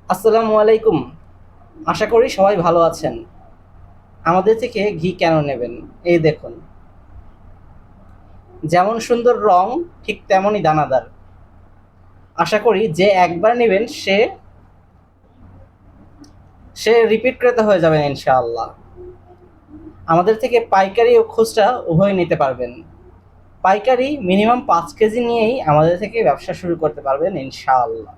আসসালামু আলাইকুম। আশা করি সবাই ভালো আছেন। আমাদের থেকে ঘি কেন নেবেন? এই দেখুন, যেমন সুন্দর রং ঠিক তেমনই দানাদার। আশা করি যে একবার নেবেন সে রিপিট ক্রেতা হয়ে যাবেন ইনশাআল্লাহ। আমাদের থেকে পাইকারি ও খুচরা উভয় নিতে পারবেন। পাইকারি মিনিমাম ৫ কেজি নিয়েই আমাদের থেকে ব্যবসা শুরু করতে পারবেন ইনশাআল্লাহ।